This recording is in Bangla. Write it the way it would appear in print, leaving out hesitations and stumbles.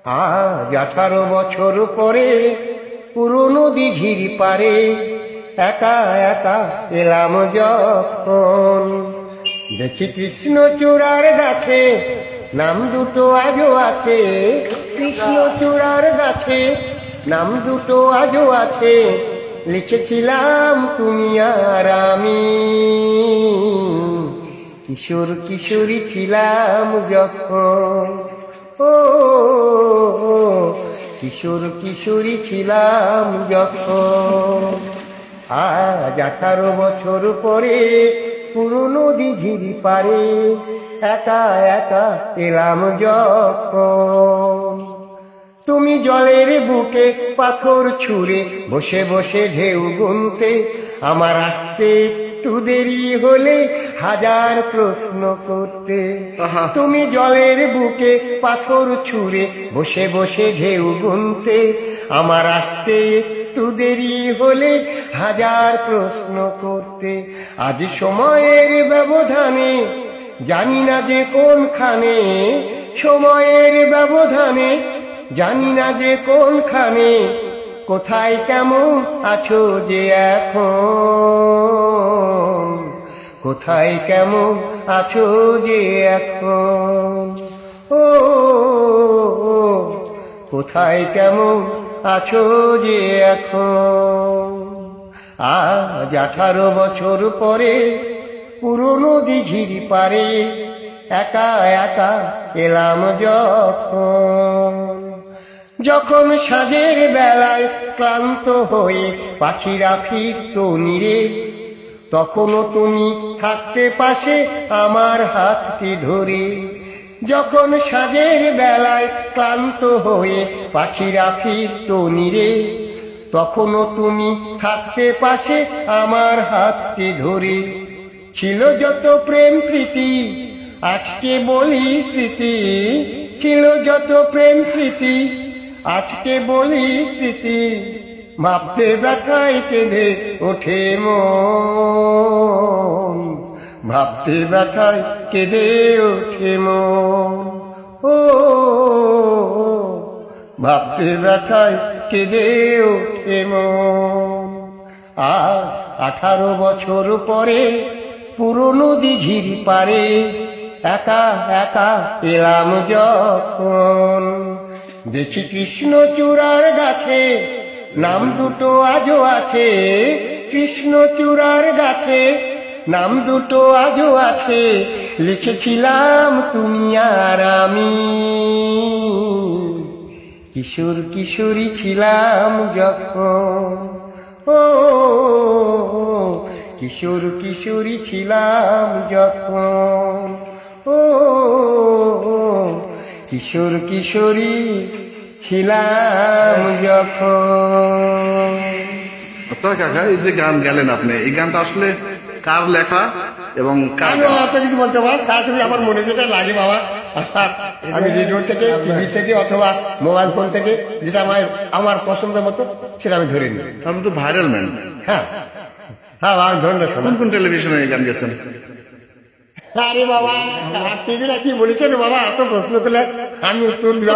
আজ 18 বছর পরে পুরনো দিঘির পারে একা একা এলাম যখন, দেখি কৃষ্ণচূড়ার গাছে নাম দুটো আজও আছে, কৃষ্ণচূড়ার গাছে নাম দুটো আজও আছে, লিখেছিলাম তুমি আর আমি, কিশোর কিশোরী ছিলাম যখন। ও কিশোর কিশোরী ছিলাম যখন। আজ 18 বছর পরে পুরনো দিঘির পারে একা একা এলাম যখন, তুমি জলের বুকে পাথর ছুঁড়ে বসে বসে ঢেউ গুনতে, আমার আসতে একটু দেরি হলে হাজার প্রশ্ন করতে। তুমি জলের বুকে পাথর ছুঁড়ে বসে বসে ঢেউ গুনতে, আমার আসতে একটু দেরি হলে হাজার প্রশ্ন করতে। আজ সময়ের ব্যবধানে জানি না যে কোনখানে, সময়ের ব্যবধানে জানি না যে কোনখানে, কোথায় কেমন আছো যে এখন, কোথায় কেমন আছো যে এখন। ও কোথায় কেমন আছো যে এখন। আজ 18 বছর পরে পুরনো দিঘির পারে একা একা এলাম যখন, যখন সাঁঝের বেলায় ক্লান্ত হয়ে পাখিরা ফিরত নিরে, তখনও তুমি থাকতে পাশে আমার হাতটি ধরে। যখন সাঁঝের বেলায় ক্লান্ত হয়ে পাখিরা ফিরত নিরে, তখনও তুমি থাকতে পাশে আমার হাতটি ধরে। ছিল যত প্রেম প্রীতি আজকে বলি স্মৃতি, ছিল যত প্রেম প্রীতি আজকে বলি স্মৃতি, ভাবতে ব্যথায় কেঁদে ওঠে মন, ভাবতে ব্যথায় কেঁদে ওঠে মন। ও ভাবতে ব্যথায় কেঁদে ওঠে মন। আজ 18 বছর পরে পুরনো দিঘির পারে একা একা এলাম যখন, দেখি কৃষ্ণচূড়ার গাছে নাম দুটো আজও আছে, কৃষ্ণচূড়ার গাছে নাম দুটো আজও আছে, লিখেছিলাম তুমি আর আমি, কিশোর কিশোরী ছিলাম যখন। ও কিশোর কিশোরী ছিলাম যখন। ও কিশোর কিশোরী ছিলাম যখন। আচ্ছা কাকা, এই যে গান গেলেন আপনি, এই গানটা আসলে কার লেখা এবং কার আমি অত কিছু বলতে পারবো, সরাসরি আমার মনে যেটা লাগে বাবা, আমি রেডিও থেকে টিভি থেকে অথবা মোবাইল ফোন থেকে যেটা আমার পছন্দের মতো সেটা আমি ধরে নিই। আপনি তো ভাইরাল ম্যান। হ্যাঁ হ্যাঁ, আমার ধরনের শোনা। কোন কোন টেলিভিশনে এই গান গেছেন? আরে বাবা, টিভিটা কি বলেছেন বাবা, এত প্রশ্ন করলে আমি উত্তর দিলাম।